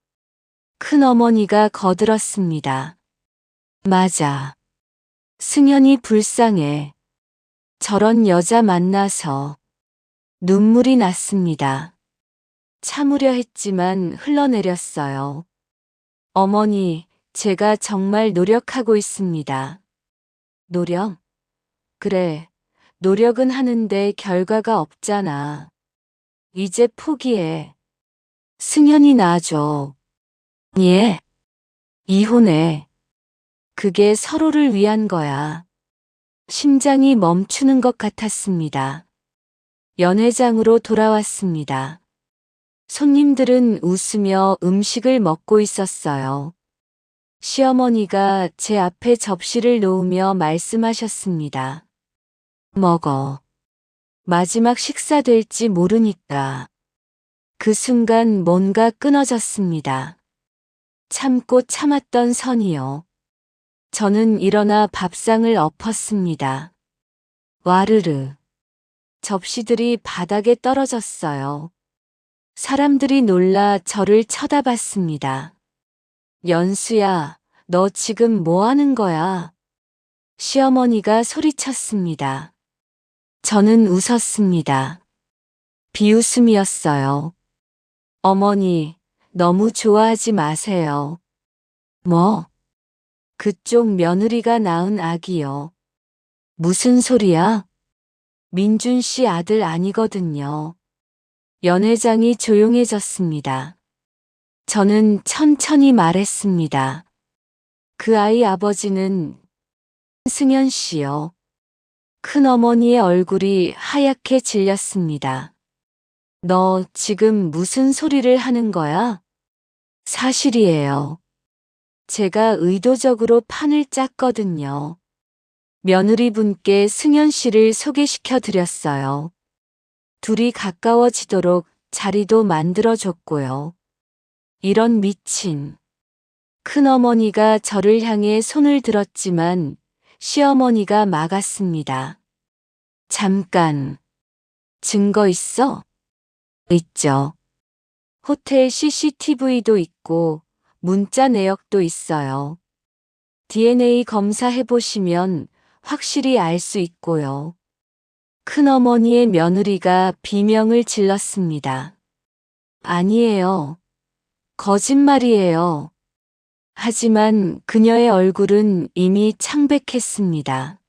큰어머니가 거들었습니다. 맞아. 승현이 불쌍해. 저런 여자 만나서. 눈물이 났습니다. 참으려 했지만 흘러내렸어요. 어머니, 제가 정말 노력하고 있습니다. 노력? 그래, 노력은 하는데 결과가 없잖아. 이제 포기해. 승현이 놔줘. 예. 이혼해. 그게 서로를 위한 거야. 심장이 멈추는 것 같았습니다. 연회장으로 돌아왔습니다. 손님들은 웃으며 음식을 먹고 있었어요. 시어머니가 제 앞에 접시를 놓으며 말씀하셨습니다. 먹어. 마지막 식사 될지 모르니까. 그 순간 뭔가 끊어졌습니다. 참고 참았던 선이요. 저는 일어나 밥상을 엎었습니다. 와르르. 접시들이 바닥에 떨어졌어요. 사람들이 놀라 저를 쳐다봤습니다. 연수야, 너 지금 뭐 하는 거야? 시어머니가 소리쳤습니다. 저는 웃었습니다. 비웃음이었어요. 어머니, 너무 좋아하지 마세요. 뭐? 그쪽 며느리가 낳은 아기요. 무슨 소리야? 민준 씨 아들 아니거든요. 연회장이 조용해졌습니다. 저는 천천히 말했습니다. 그 아이 아버지는 승현 씨요. 큰어머니의 얼굴이 하얗게 질렸습니다. 너 지금 무슨 소리를 하는 거야? 사실이에요. 제가 의도적으로 판을 짰거든요. 며느리분께 승현 씨를 소개시켜 드렸어요. 둘이 가까워지도록 자리도 만들어줬고요. 이런 미친. 큰어머니가 저를 향해 손을 들었지만 시어머니가 막았습니다. 잠깐. 증거 있어? 있죠. 호텔 CCTV도 있고 문자 내역도 있어요. DNA 검사해보시면 확실히 알 수 있고요. 큰어머니의 며느리가 비명을 질렀습니다. 아니에요. 거짓말이에요. 하지만 그녀의 얼굴은 이미 창백했습니다.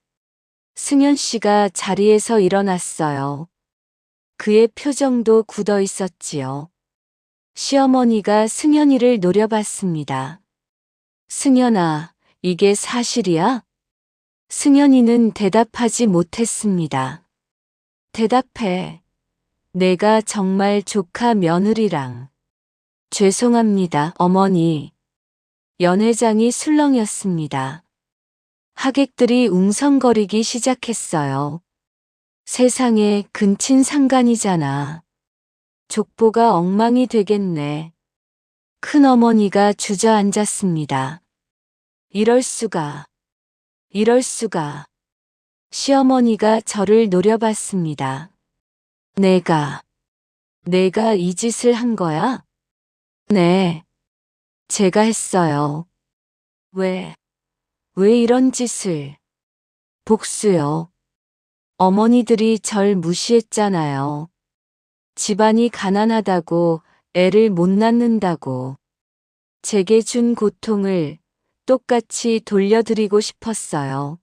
승현 씨가 자리에서 일어났어요. 그의 표정도 굳어 있었지요. 시어머니가 승현이를 노려봤습니다. 승현아, 이게 사실이야? 승현이는 대답하지 못했습니다. 대답해. 내가 정말 조카 며느리랑. 죄송합니다, 어머니. 연회장이 술렁였습니다. 하객들이 웅성거리기 시작했어요. 세상에 근친상간이잖아. 족보가 엉망이 되겠네. 큰어머니가 주저앉았습니다. 이럴 수가. 이럴 수가. 시어머니가 저를 노려봤습니다. 내가 이 짓을 한 거야? 네, 제가 했어요. 왜 이런 짓을? 복수요. 어머니들이 절 무시했잖아요. 집안이 가난하다고, 애를 못 낳는다고. 제게 준 고통을 똑같이 돌려드리고 싶었어요.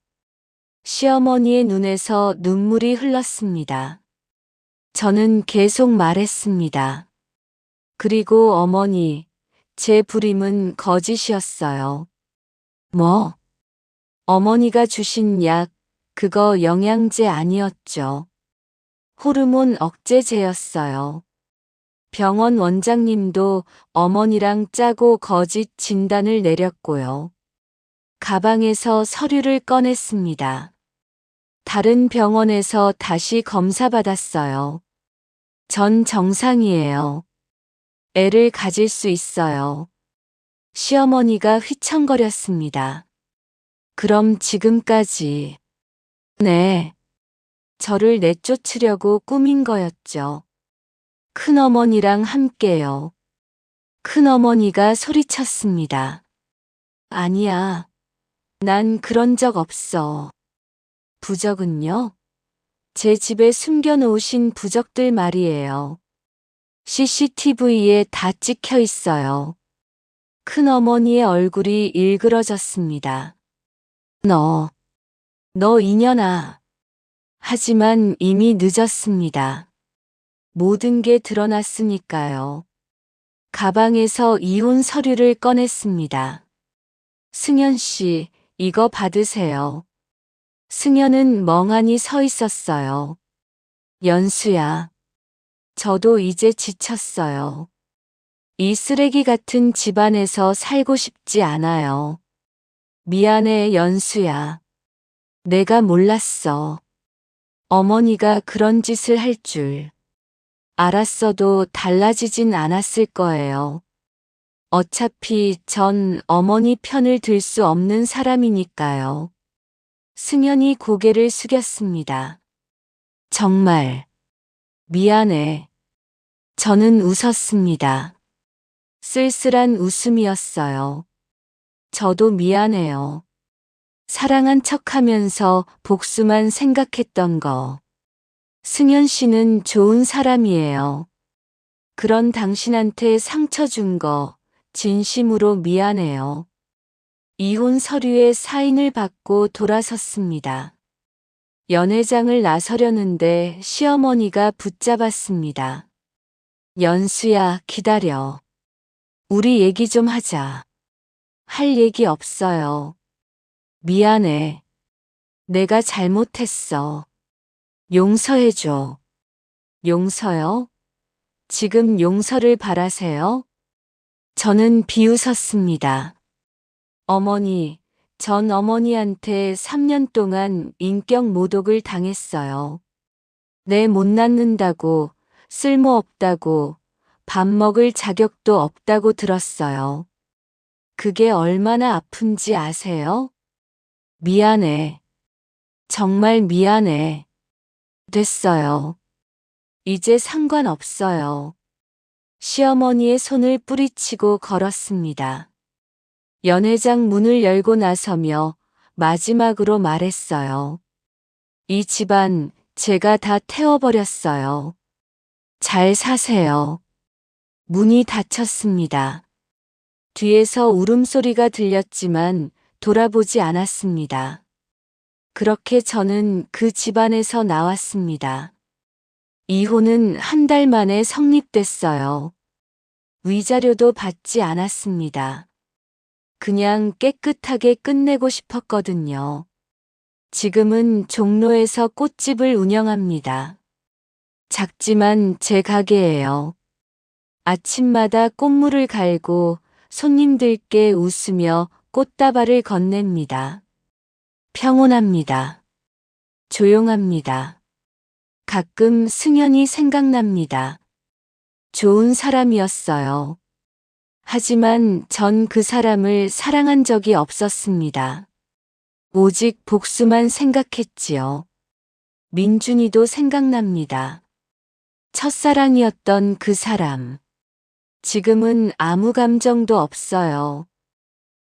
시어머니의 눈에서 눈물이 흘렀습니다. 저는 계속 말했습니다. 그리고 어머니, 제 부림은 거짓이었어요. 뭐? 어머니가 주신 약, 그거 영양제 아니었죠. 호르몬 억제제였어요. 병원 원장님도 어머니랑 짜고 거짓 진단을 내렸고요. 가방에서 서류를 꺼냈습니다. 다른 병원에서 다시 검사받았어요. 전 정상이에요. 애를 가질 수 있어요. 시어머니가 휘청거렸습니다. 그럼 지금까지. 네. 저를 내쫓으려고 꾸민 거였죠. 큰어머니랑 함께요. 큰어머니가 소리쳤습니다. 아니야. 난 그런 적 없어. 부적은요? 제 집에 숨겨놓으신 부적들 말이에요. CCTV에 다 찍혀 있어요. 큰어머니의 얼굴이 일그러졌습니다. 너 이년아. 하지만 이미 늦었습니다. 모든 게 드러났으니까요. 가방에서 이혼 서류를 꺼냈습니다. 승연 씨, 이거 받으세요. 승연은 멍하니 서 있었어요. 연수야. 저도 이제 지쳤어요. 이 쓰레기 같은 집안에서 살고 싶지 않아요. 미안해, 연수야. 내가 몰랐어. 어머니가 그런 짓을 할 줄. 알았어도 달라지진 않았을 거예요. 어차피 전 어머니 편을 들 수 없는 사람이니까요. 승연이 고개를 숙였습니다. 정말 미안해. 저는 웃었습니다. 쓸쓸한 웃음이었어요. 저도 미안해요. 사랑한 척하면서 복수만 생각했던 거. 승연 씨는 좋은 사람이에요. 그런 당신한테 상처 준 거 진심으로 미안해요. 이혼 서류에 사인을 받고 돌아섰습니다. 연회장을 나서려는데 시어머니가 붙잡았습니다. 연수야, 기다려. 우리 얘기 좀 하자. 할 얘기 없어요. 미안해. 내가 잘못했어. 용서해줘. 용서요? 지금 용서를 바라세요? 저는 비웃었습니다. 어머니, 전 어머니한테 3년 동안 인격 모독을 당했어요. 내 못 낳는다고, 쓸모없다고, 밥 먹을 자격도 없다고 들었어요. 그게 얼마나 아픈지 아세요? 미안해. 정말 미안해. 됐어요. 이제 상관없어요. 시어머니의 손을 뿌리치고 걸었습니다. 연회장 문을 열고 나서며 마지막으로 말했어요. 이 집안 제가 다 태워버렸어요. 잘 사세요. 문이 닫혔습니다. 뒤에서 울음소리가 들렸지만 돌아보지 않았습니다. 그렇게 저는 그 집안에서 나왔습니다. 이혼은 한 달 만에 성립됐어요. 위자료도 받지 않았습니다. 그냥 깨끗하게 끝내고 싶었거든요. 지금은 종로에서 꽃집을 운영합니다. 작지만 제 가게예요. 아침마다 꽃물을 갈고 손님들께 웃으며 꽃다발을 건넵니다. 평온합니다. 조용합니다. 가끔 승연이 생각납니다. 좋은 사람이었어요. 하지만 전 그 사람을 사랑한 적이 없었습니다. 오직 복수만 생각했지요. 민준이도 생각납니다. 첫사랑이었던 그 사람. 지금은 아무 감정도 없어요.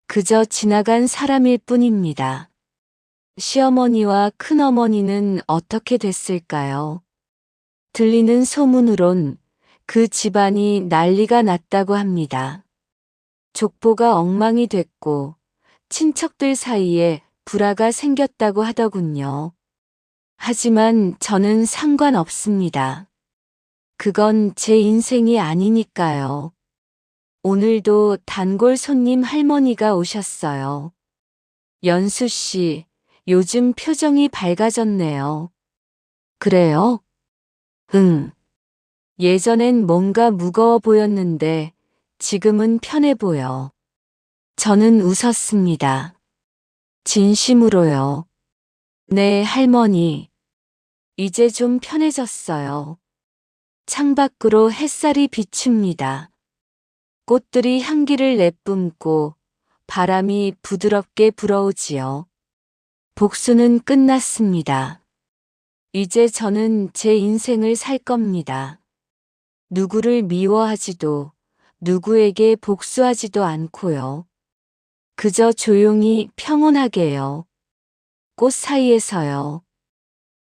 그저 지나간 사람일 뿐입니다. 시어머니와 큰어머니는 어떻게 됐을까요? 들리는 소문으론 그 집안이 난리가 났다고 합니다. 족보가 엉망이 됐고 친척들 사이에 불화가 생겼다고 하더군요. 하지만 저는 상관없습니다. 그건 제 인생이 아니니까요. 오늘도 단골 손님 할머니가 오셨어요. 연수 씨, 요즘 표정이 밝아졌네요. 그래요? 응. 예전엔 뭔가 무거워 보였는데 지금은 편해 보여. 저는 웃었습니다. 진심으로요. 네, 할머니. 이제 좀 편해졌어요. 창밖으로 햇살이 비춥니다. 꽃들이 향기를 내뿜고 바람이 부드럽게 불어오지요. 복수는 끝났습니다. 이제 저는 제 인생을 살 겁니다. 누구를 미워하지도 누구에게 복수하지도 않고요. 그저 조용히 평온하게요. 꽃 사이에서요.